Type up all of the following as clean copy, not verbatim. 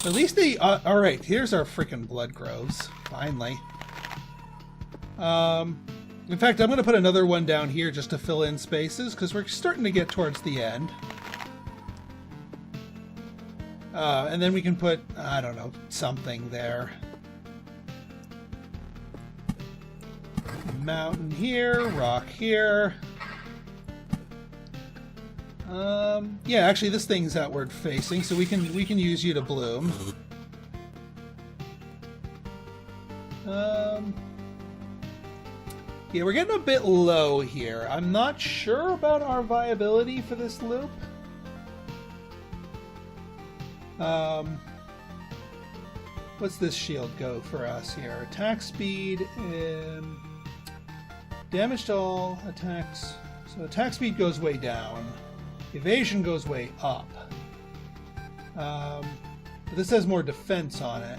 At least they... Alright, here's our freaking blood groves. Finally. In fact, I'm going to put another one down here just to fill in spaces, because we're starting to get towards the end. And then we can put, I don't know, something there. Mountain here, rock here. Yeah, actually this thing's outward facing, so we can use you to bloom. Yeah, we're getting a bit low here. I'm not sure about our viability for this loop. What's this shield go for us here? Attack speed and damage to all attacks. So attack speed goes way down. Evasion goes way up. But this has more defense on it.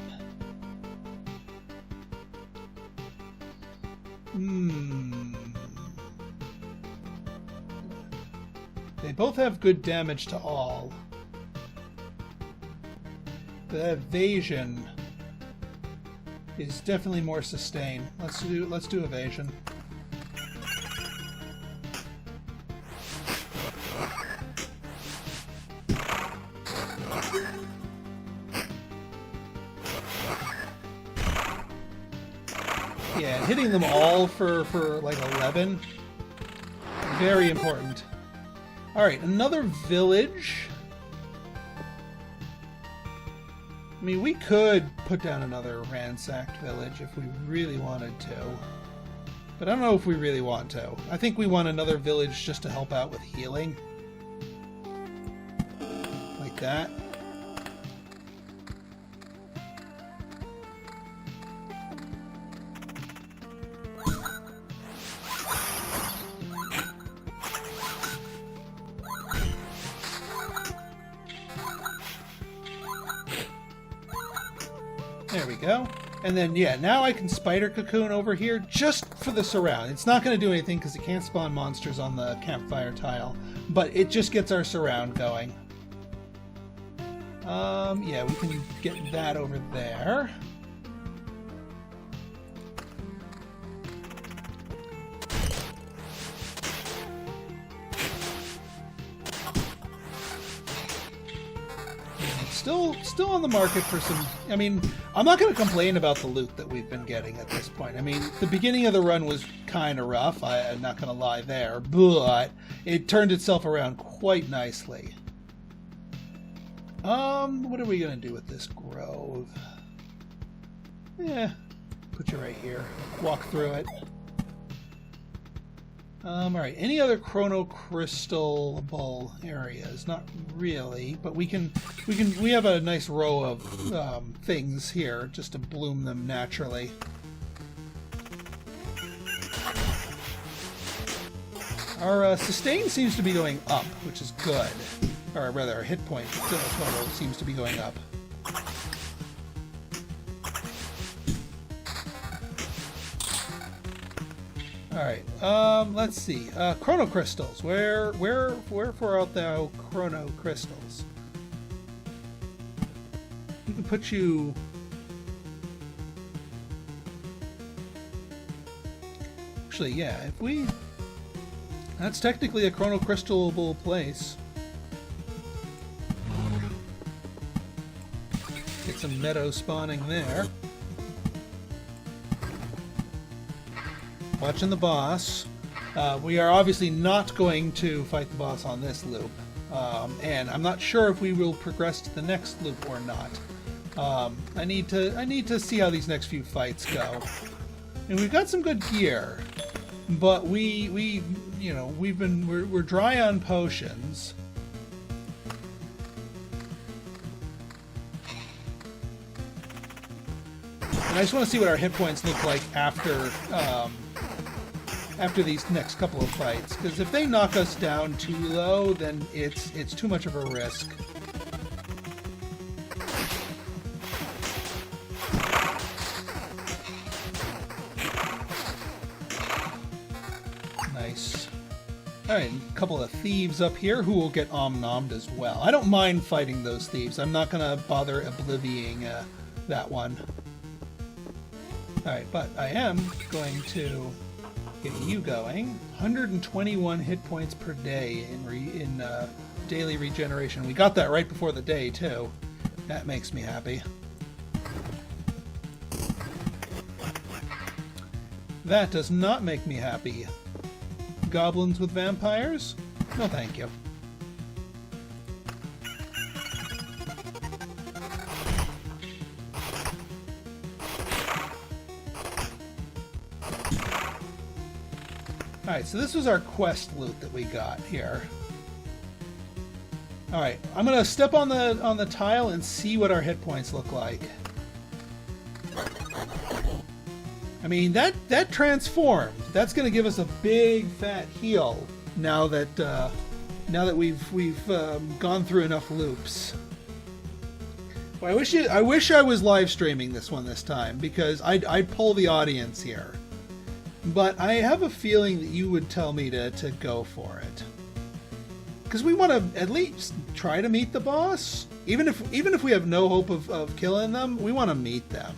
They both have good damage to all. The evasion is definitely more sustained. Let's do evasion. Yeah, hitting them all for like 11. Very important. Alright, another village. I mean, we could put down another ransacked village if we really wanted to. But I don't know if we really want to. I think we want another village just to help out with healing. Like that. There we go. And then, yeah, now I can spider cocoon over here just for the surround. It's not going to do anything because it can't spawn monsters on the campfire tile, but it just gets our surround going. Yeah, we can get that over there. Still on the market for some... I mean, I'm not going to complain about the loot that we've been getting at this point. I mean, the beginning of the run was kind of rough, I'm not going to lie there, but it turned itself around quite nicely. What are we going to do with this grove? Yeah, put you right here. Walk through it. Alright, any other chrono crystal areas? Not really, but we have a nice row of things here just to bloom them naturally. Our sustain seems to be going up, which is good. Or rather, our hit point total seems to be going up. Alright, let's see. Chrono crystals. Wherefore art thou chrono crystals? We can put you... Actually, yeah, if we... That's technically a chrono crystalable place. Get some meadow spawning there. Watching the boss. We are obviously not going to fight the boss on this loop. And I'm not sure if we will progress to the next loop or not. I need to see how these next few fights go. And we've got some good gear, but we're dry on potions. And I just want to see what our hit points look like after these next couple of fights, because if they knock us down too low, then it's too much of a risk. Nice. Alright, a couple of thieves up here who will get omnommed as well. I don't mind fighting those thieves. I'm not going to bother oblivioning that one. Alright, but I am going to get you going. 121 hit points per day in daily regeneration. We got that right before the day, too. That makes me happy. That does not make me happy. Goblins with vampires? No, thank you. Alright, so this was our quest loot that we got here. Alright, I'm gonna step on the tile and see what our hit points look like. I mean, that transformed. That's gonna give us a big fat heal now that we've gone through enough loops. Well, I wish I was live streaming this one this time, because I'd pull the audience here. But I have a feeling that you would tell me to go for it. Because we want to at least try to meet the boss. Even if we have no hope of killing them, we want to meet them.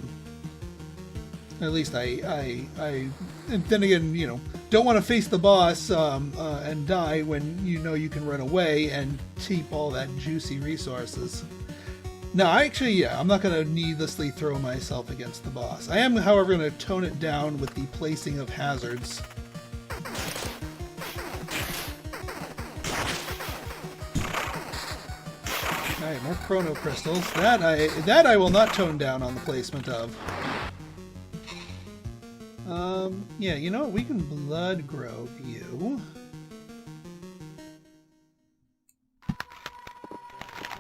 At least I and then again, you know, don't want to face the boss and die when you know you can run away and keep all that juicy resources. No, I'm not going to needlessly throw myself against the boss. I am, however, going to tone it down with the placing of hazards. Alright, more chrono crystals. That I will not tone down on the placement of. Yeah, you know what? We can blood grove you.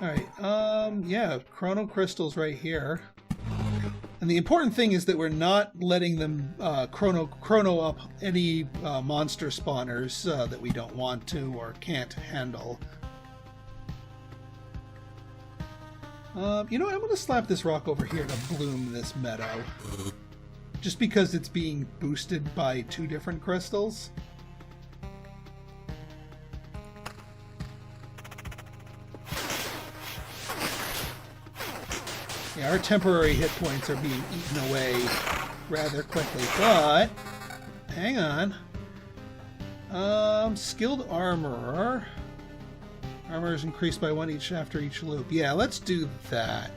Alright, yeah, chrono crystals right here. And the important thing is that we're not letting them chrono up any monster spawners that we don't want to or can't handle. You know what? I'm going to slap this rock over here to bloom this meadow. Just because it's being boosted by 2 different crystals. Yeah, our temporary hit points are being eaten away rather quickly, but hang on. Skilled armorer. Armor is increased by 1 each after each loop. Yeah, let's do that.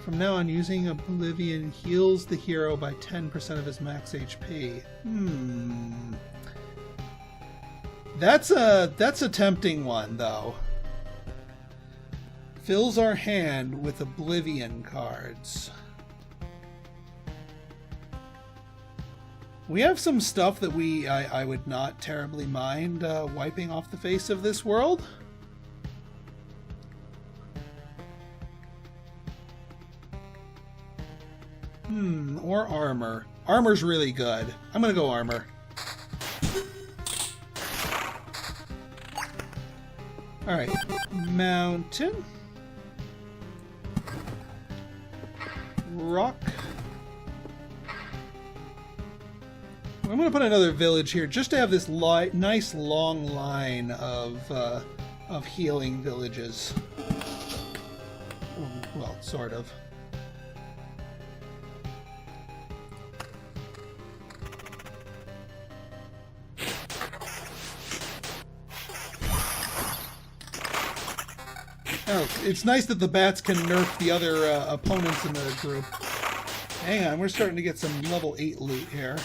From now on, using Oblivion heals the hero by 10% of his max HP. That's a tempting one, though. Fills our hand with Oblivion cards. We have some stuff that I would not terribly mind wiping off the face of this world. Or armor. Armor's really good. I'm gonna go armor. Alright. Mountain. Rock. I'm going to put another village here just to have this nice long line of healing villages. Well, sort of. Oh, it's nice that the bats can nerf the other opponents in the group. Hang on, we're starting to get some level 8 loot here.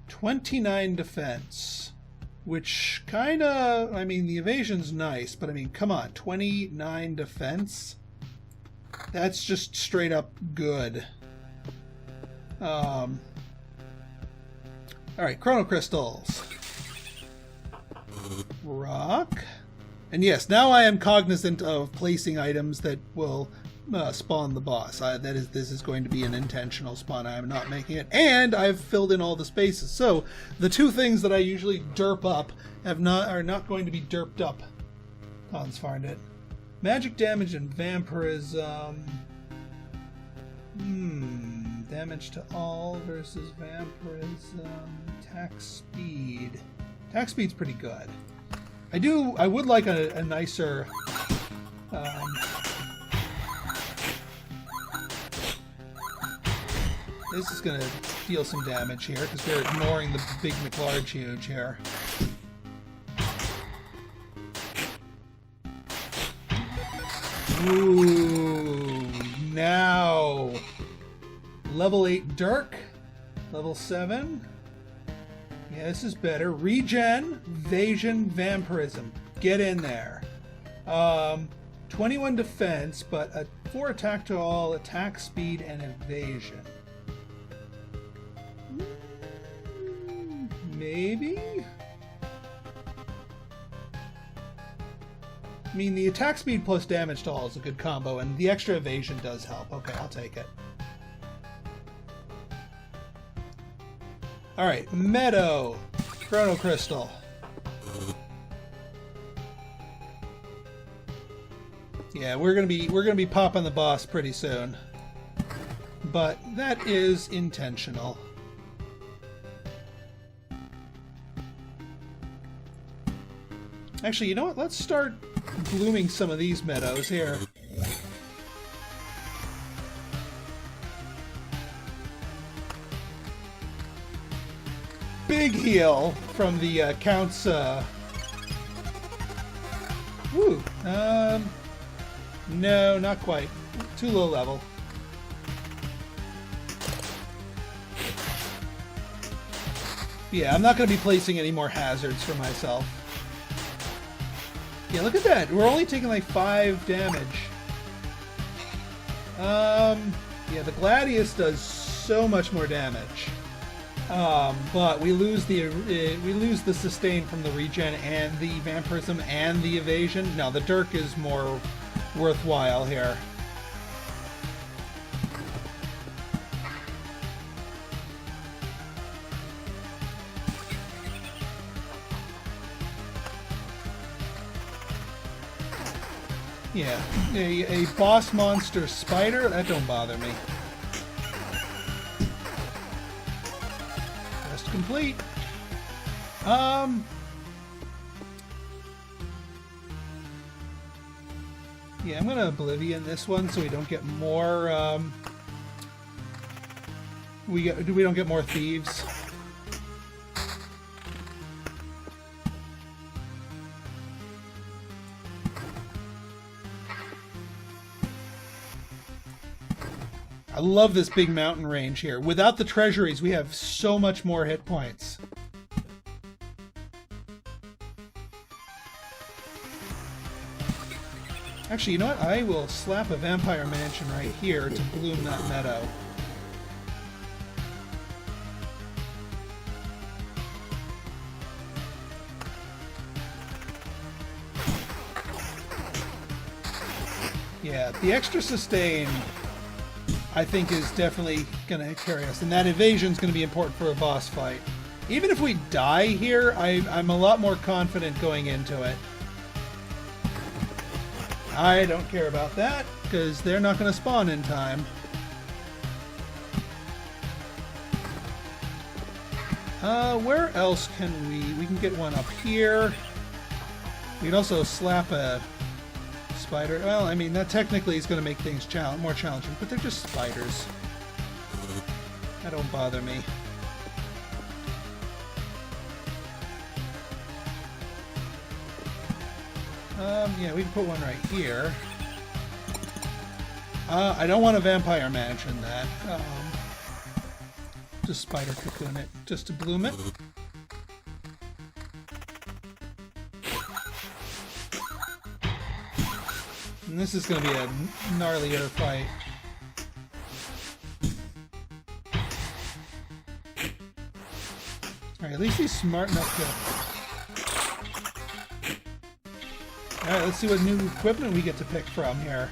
29 defense, which kinda, I mean, the evasion's nice, but I mean, come on, 29 defense? That's just straight up good. Alright, chrono crystals. Rock. And yes, now I am cognizant of placing items that will spawn the boss. This is going to be an intentional spawn. I am not making it, and I've filled in all the spaces. So the 2 things that I usually derp up are not going to be derped up. Consfarmed it. Magic damage and vampirism. Damage to all versus vampirism. Attack speed. Attack speed's pretty good. I would like a nicer... this is going to deal some damage here, because we're ignoring the big McLarge huge here. Ooh, now level 8 Dirk, level 7. Yeah, this is better. Regen, Evasion, Vampirism. Get in there. 21 defense, but a 4 attack to all, attack speed, and evasion. Maybe? I mean, the attack speed plus damage to all is a good combo, and the extra evasion does help. Okay, I'll take it. Alright, Meadow. Chrono Crystal. Yeah, we're gonna be popping the boss pretty soon. But that is intentional. Actually, you know what? Let's start blooming some of these meadows here. Big heal from the Count's... Woo! No, not quite. Too low level. Yeah, I'm not going to be placing any more hazards for myself. Yeah, look at that. We're only taking like 5 damage. Yeah, the Gladius does so much more damage. But we lose the sustain from the regen and the vampirism and the evasion. No, the Dirk is more worthwhile here. Yeah, a boss monster spider, that don't bother me. Quest complete. Yeah, I'm gonna Oblivion this one so we don't get more, we don't get more thieves. I love this big mountain range here. Without the treasuries, we have so much more hit points. Actually, you know what? I will slap a vampire mansion right here to bloom that meadow. Yeah, the extra sustain, I think, is definitely going to carry us. And that evasion is going to be important for a boss fight. Even if we die here, I'm a lot more confident going into it. I don't care about that, because they're not going to spawn in time. Where else can we can get one up here. We can also slap a spider. Well, I mean, that technically is going to make things more challenging, but they're just spiders. That don't bother me. Yeah, we can put one right here. I don't want a vampire mansion that. Just spider cocoon it, just to bloom it. And this is going to be a gnarlier fight. Alright, at least he's smart enough to... Alright, let's see what new equipment we get to pick from here.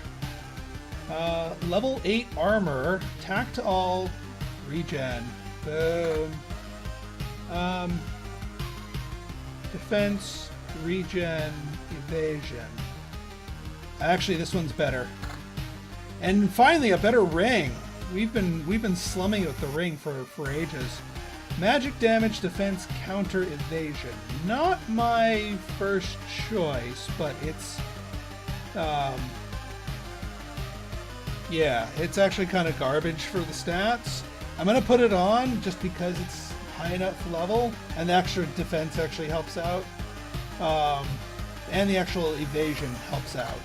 Level 8 armor, attack to all, regen. Boom. Defense, regen, evasion. Actually, this one's better. And finally, a better ring. we've been slumming with the ring for ages. Magic damage, defense, counter, evasion. Not my first choice, but it's yeah, it's actually kind of garbage for the stats. I'm gonna put it on just because it's high enough level, and the extra defense actually helps out, and the actual evasion helps out.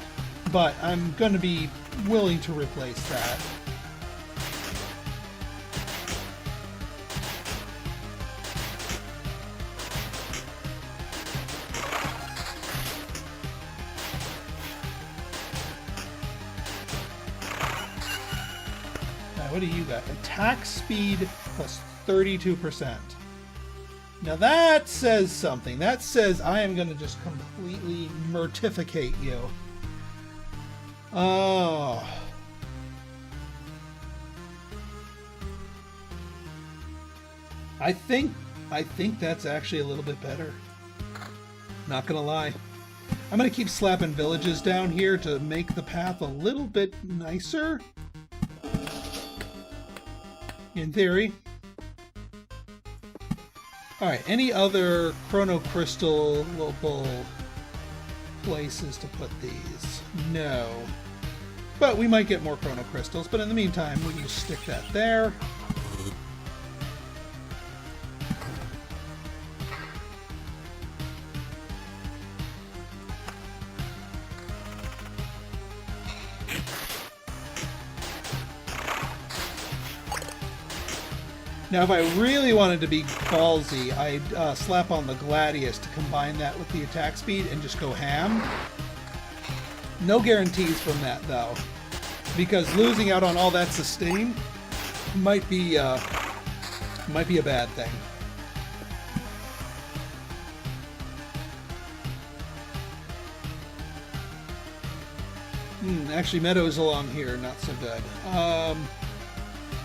But I'm going to be willing to replace that. Now, what do you got? Attack speed plus 32%. Now that says something. That says I am going to just completely mortificate you. Oh. I think that's actually a little bit better. Not gonna lie. I'm gonna keep slapping villages down here to make the path a little bit nicer. In theory. Alright, any other Chrono Crystal-able places to put these? No. But we might get more Chrono Crystals, but in the meantime, we can just stick that there. Now, if I really wanted to be ballsy, I'd slap on the Gladius to combine that with the attack speed and just go ham. No guarantees from that, though, because losing out on all that sustain might be a bad thing. Actually, Meadows along here, not so good.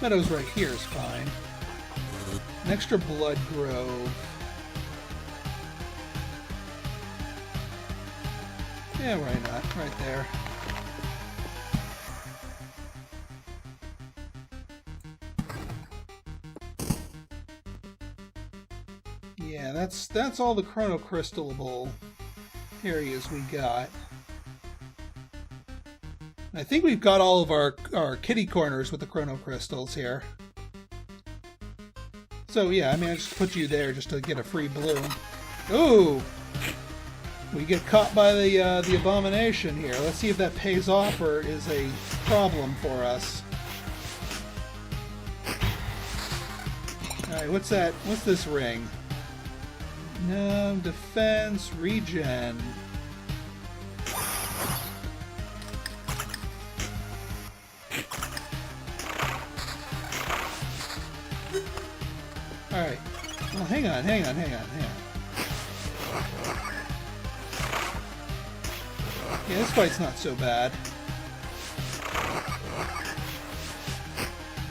Meadows right here is fine. An extra Blood Grove. Yeah, why not? Right there. Yeah, that's all the Chrono Crystalable areas we got. I think we've got all of our kitty corners with the Chrono Crystals here. So yeah, I mean, I just put you there just to get a free bloom. Ooh! We get caught by the abomination here. Let's see if that pays off or is a problem for us. Alright, what's that? What's this ring? No, defense, regen. Alright. Well, hang on. Yeah, this fight's not so bad.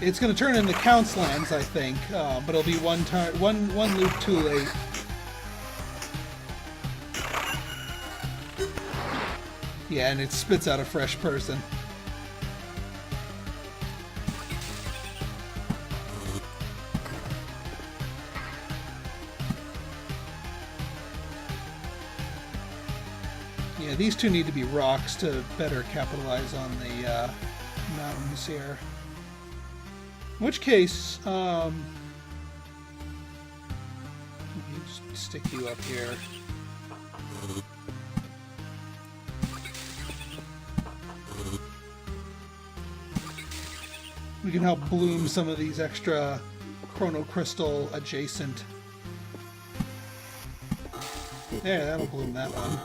It's going to turn into Count's Lands, I think, but it'll be one loop too late. Yeah, and it spits out a fresh person. Yeah, these two need to be rocks to better capitalize on the mountains here. In which case, let me just stick you up here. We can help bloom some of these extra Chrono Crystal adjacent. There, that'll bloom that one.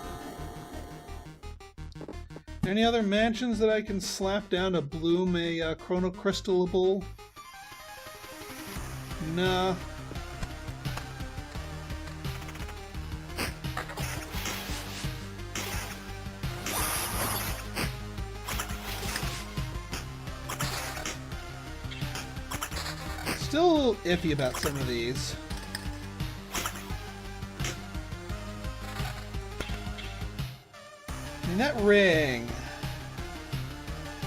Any other mansions that I can slap down to bloom a Chrono Crystalable? Nah. Still iffy about some of these. I mean, that ring,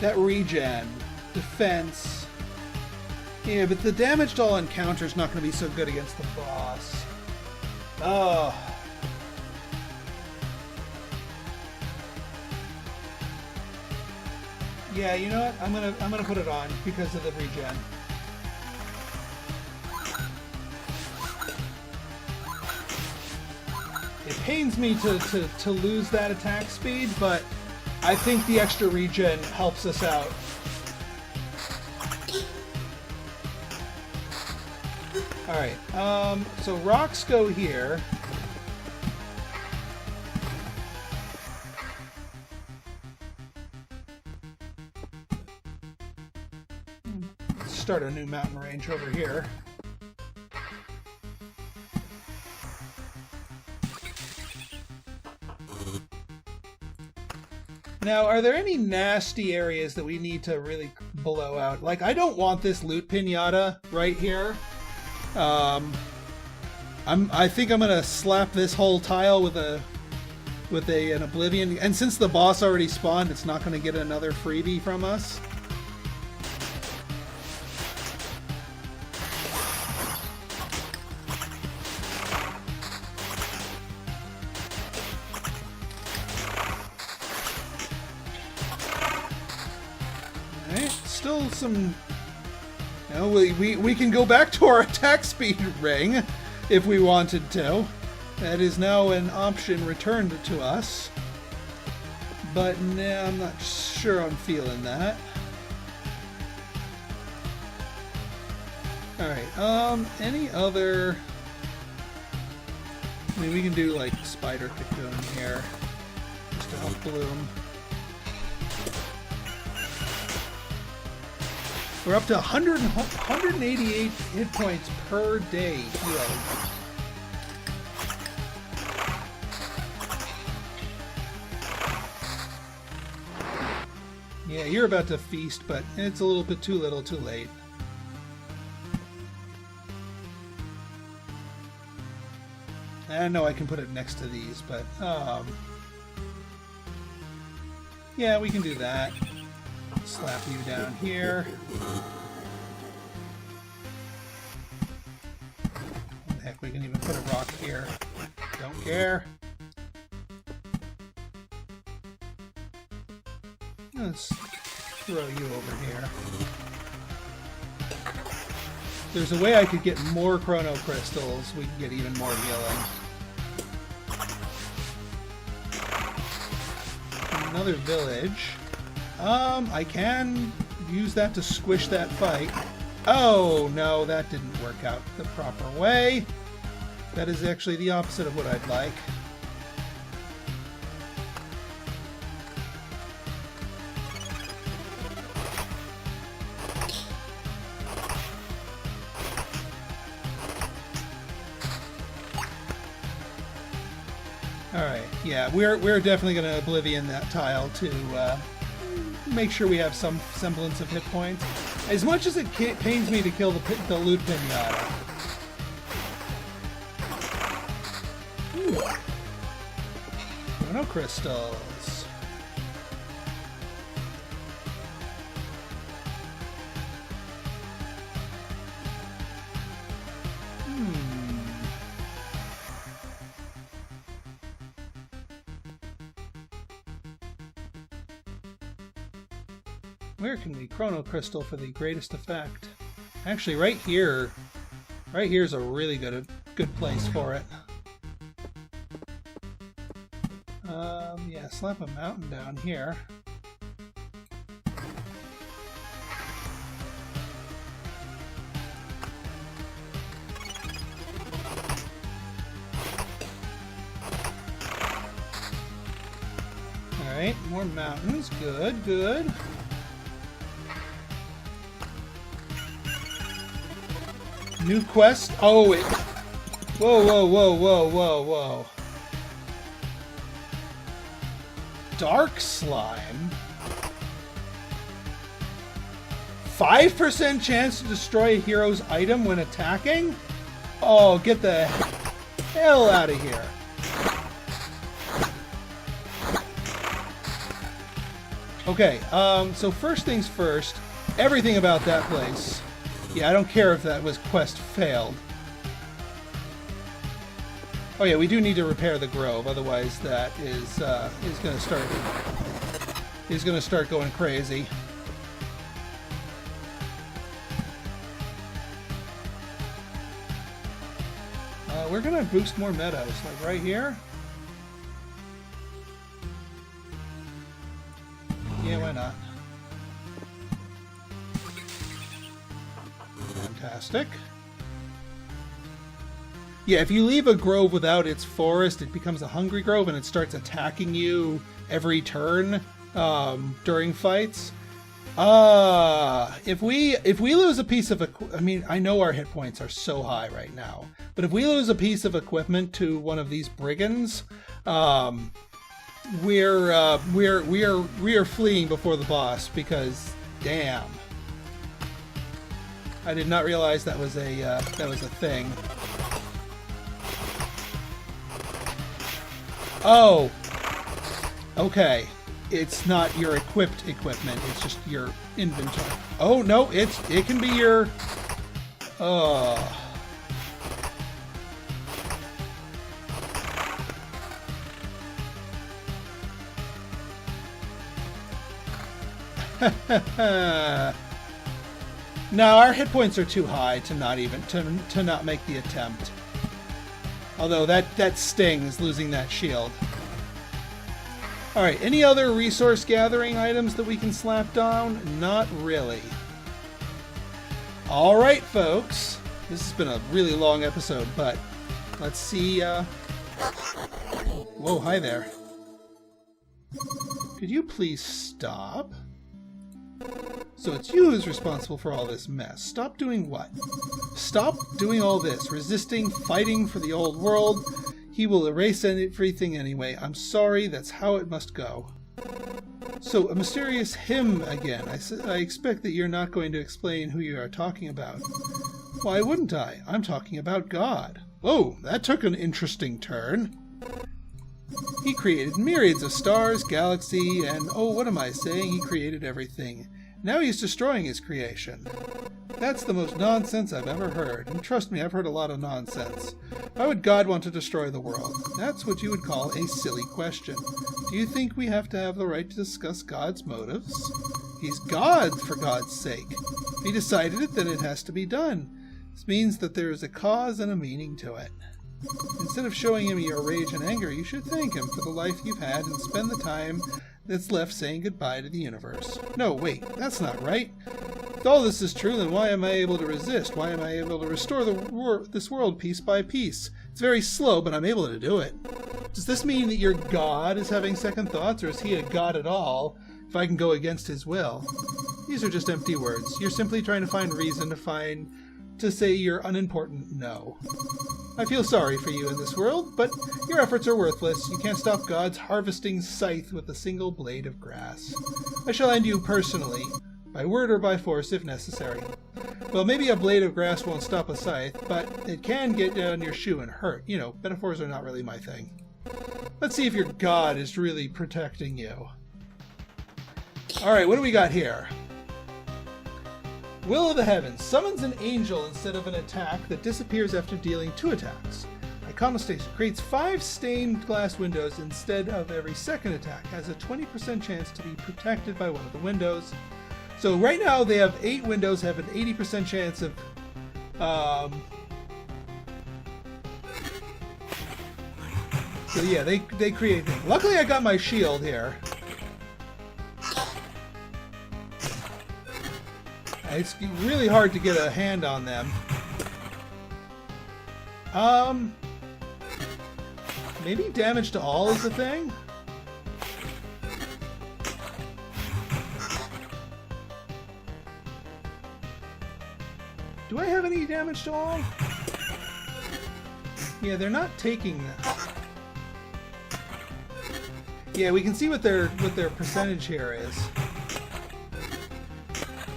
that regen, defense, Yeah, but the damage to all encounter is not going to be so good against the boss. Oh. Yeah, you know what? I'm gonna put it on because of the regen. It pains me to lose that attack speed, but I think the extra regen helps us out. Alright, so rocks go here. Let's start a new mountain range over here. Now, are there any nasty areas that we need to really blow out? Like, I don't want this loot pinata right here. I think I'm gonna slap this whole tile with an oblivion, and since the boss already spawned, it's not gonna get another freebie from us. Alright, still some. You know, we can go back to our attack speed ring if we wanted to. That is now an option returned to us. But nah, I'm not sure I'm feeling that. Alright, any other... I mean, we can do like spider cocoon here just to help bloom. We're up to 188 hit points per day healing. Yeah, you're about to feast, but it's a little bit too little, too late. I know I can put it next to these, but yeah, we can do that. Slap you down here. Heck, we can even put a rock here. Don't care. Let's throw you over here. There's a way I could get more chrono crystals. We can get even more healing. Another village. I can use that to squish that fight. Oh, no, that didn't work out the proper way. That is actually the opposite of what I'd like. Alright, yeah, we're definitely going to Oblivion that tile to make sure we have some semblance of hit points. As much as it pains me to kill the loot pinata. Ooh. Chrono crystals. Where can we chrono crystal for the greatest effect? Actually, right here is a really good place for it. Yeah, slap a mountain down here. All right, more mountains. Good, good. New quest? Oh, it... Whoa, whoa, whoa, whoa, whoa, whoa. Dark slime? 5% chance to destroy a hero's item when attacking? Oh, get the hell out of here. Okay, so first things first, everything about that place Yeah, I don't care if that was quest failed. Oh yeah, we do need to repair the grove, otherwise that is going to start going crazy. We're going to boost more meadows, like right here. Yeah, why not? Fantastic. Yeah, if you leave a grove without its forest, it becomes a hungry grove and it starts attacking you every turn during fights. If we lose a piece of I mean, I know our hit points are so high right now, but if we lose a piece of equipment to one of these brigands, we are fleeing before the boss, because damn, I did not realize that was a thing. Oh, okay. It's not your equipped equipment, it's just your inventory. Oh no, it can be your No, our hit points are too high to not even to not make the attempt. Although that stings, losing that shield. Alright, any other resource gathering items that we can slap down? Not really. Alright, folks. This has been a really long episode, but let's see. Whoa, hi there. Could you please stop? So it's you who's responsible for all this mess. Stop doing what? Stop doing all this. Resisting, fighting for the old world. He will erase everything anyway. I'm sorry, that's how it must go. So, a mysterious him again. I expect that you're not going to explain who you are talking about. Why wouldn't I? I'm talking about God. Whoa, that took an interesting turn. He created myriads of stars, galaxy, and oh, what am I saying? He created everything. Now he's destroying his creation. That's the most nonsense I've ever heard. And trust me, I've heard a lot of nonsense. Why would God want to destroy the world? That's what you would call a silly question. Do you think we have to have the right to discuss God's motives? He's God, for God's sake. If he decided it, then it has to be done. This means that there is a cause and a meaning to it. Instead of showing him your rage and anger, you should thank him for the life you've had and spend the time that's left saying goodbye to the universe. No, wait, that's not right. If all this is true, then why am I able to resist? Why am I able to restore this world piece by piece? It's very slow, but I'm able to do it. Does this mean that your God is having second thoughts, or is he a God at all, if I can go against his will? These are just empty words. You're simply trying to find reason to say your unimportant no. I feel sorry for you in this world, but your efforts are worthless. You can't stop God's harvesting scythe with a single blade of grass. I shall end you personally, by word or by force if necessary. Well, maybe a blade of grass won't stop a scythe, but it can get on your shoe and hurt. You know, metaphors are not really my thing. Let's see if your God is really protecting you. Alright, what do we got here? Will of the Heavens summons an angel instead of an attack that disappears after dealing 2 attacks. Iconostation creates 5 stained glass windows instead of every second attack. Has a 20% chance to be protected by one of the windows. So right now they have 8 windows, have an 80% chance of so yeah, they create things. Luckily I got my shield here. It's really hard to get a hand on them. Maybe damage to all is the thing? Do I have any damage to all? Yeah, they're not taking that. Yeah, we can see what their percentage here is.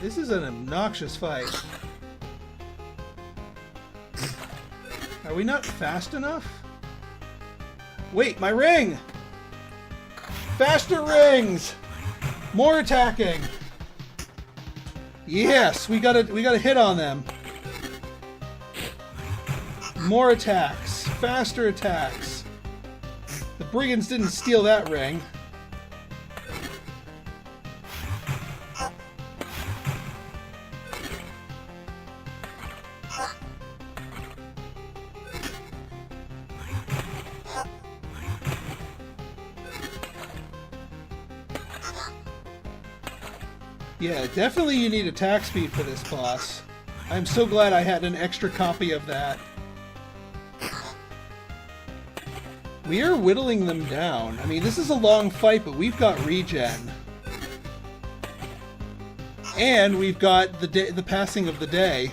This is an obnoxious fight. Are we not fast enough? Wait, my ring! Faster rings! More attacking! Yes, we got a hit on them. More attacks, faster attacks. The brigands didn't steal that ring. Yeah, definitely you need attack speed for this boss. I'm so glad I had an extra copy of that. We are whittling them down. I mean, this is a long fight, but we've got regen. And we've got the passing of the day.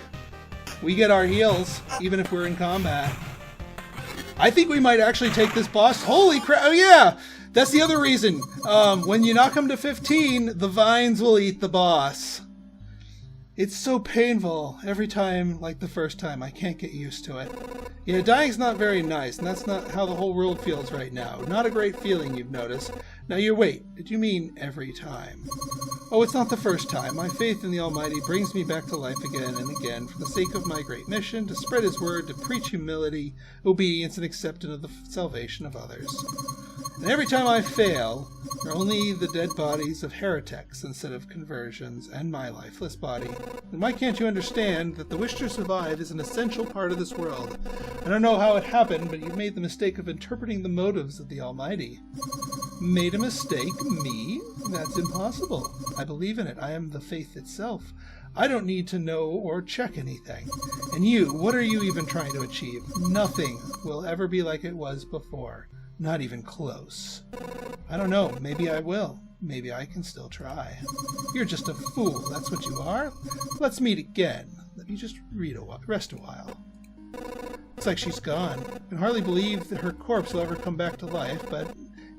We get our heals, even if we're in combat. I think we might actually take this boss. Holy crap! Oh yeah! That's the other reason. When you knock him to 15, the vines will eat the boss. It's so painful every time, like the first time. I can't get used to it. Yeah, dying's not very nice, and that's not how the whole world feels right now. Not a great feeling, you've noticed. Now wait, did you mean every time? Oh, it's not the first time. My faith in the Almighty brings me back to life again and again for the sake of my great mission, to spread His word, to preach humility, obedience, and acceptance of the salvation of others. And every time I fail, there are only the dead bodies of heretics instead of conversions, and my lifeless body. And why can't you understand that the wish to survive is an essential part of this world? I don't know how it happened, but you've made the mistake of interpreting the motives of the Almighty. Made a mistake? Me? That's impossible. I believe in it. I am the faith itself. I don't need to know or check anything. And you, what are you even trying to achieve? Nothing will ever be like it was before. Not even close. I don't know. Maybe I will. Maybe I can still try. You're just a fool. That's what you are. Let's meet again. Let me just rest a while. Looks like she's gone. I can hardly believe that her corpse will ever come back to life, but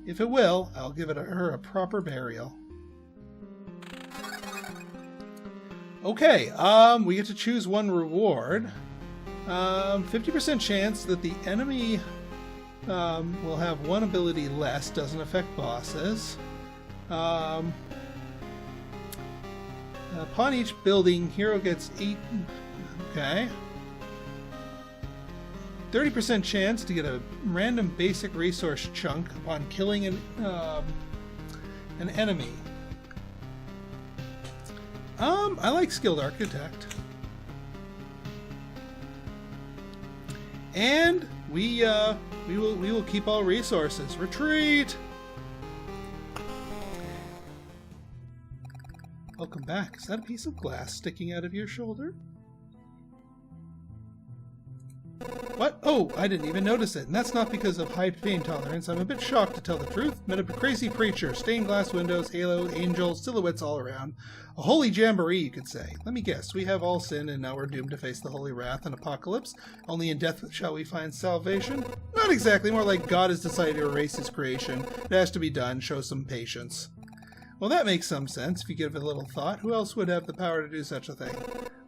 if it will, I'll give her a proper burial. Okay, we get to choose one reward. 50% chance that the enemy will have one ability less, doesn't affect bosses. Upon each building, hero gets 8... Okay. 30% chance to get a random basic resource chunk upon killing an enemy. I like Skilled Architect. And we will keep all resources. Retreat! Welcome back. Is that a piece of glass sticking out of your shoulder? What? Oh, I didn't even notice it. And that's not because of high pain tolerance. I'm a bit shocked, to tell the truth. Met a crazy preacher. Stained glass windows, halo, angels, silhouettes all around. A holy jamboree, you could say. Let me guess. We have all sinned, and now we're doomed to face the holy wrath and apocalypse. Only in death shall we find salvation? Not exactly. More like God has decided to erase His creation. It has to be done. Show some patience. Well, that makes some sense if you give it a little thought. Who else would have the power to do such a thing?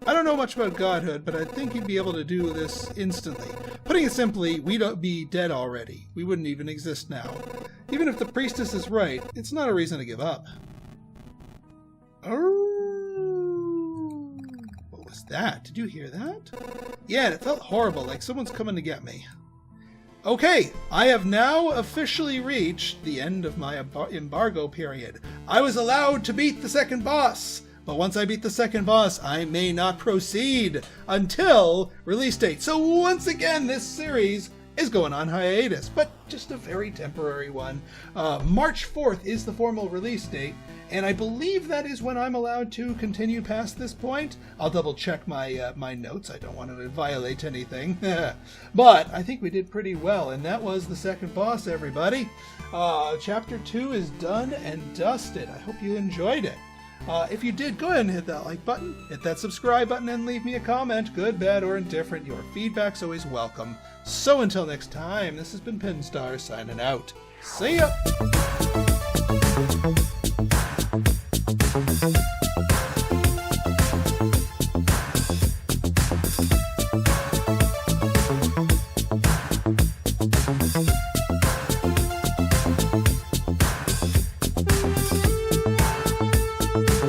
I don't know much about godhood, but I think he'd be able to do this instantly. Putting it simply, we'd be dead already. We wouldn't even exist now. Even if the priestess is right, it's not a reason to give up. Oh, what was that? Did you hear that? Yeah, it felt horrible, like someone's coming to get me. Okay, I have now officially reached the end of my embargo period. I was allowed to beat the second boss, but once I beat the second boss, I may not proceed until release date. So once again, this series is going on hiatus, but just a very temporary one. March 4th is the formal release date, and I believe that is when I'm allowed to continue past this point. I'll double check my notes. I don't want to violate anything. But I think we did pretty well, and that was the second boss, everybody. Chapter 2 is done and dusted. I hope you enjoyed it. If you did, go ahead and hit that like button, hit that subscribe button, and leave me a comment, good, bad, or indifferent. Your feedback's always welcome. So until next time, this has been Pinstar signing out. See ya!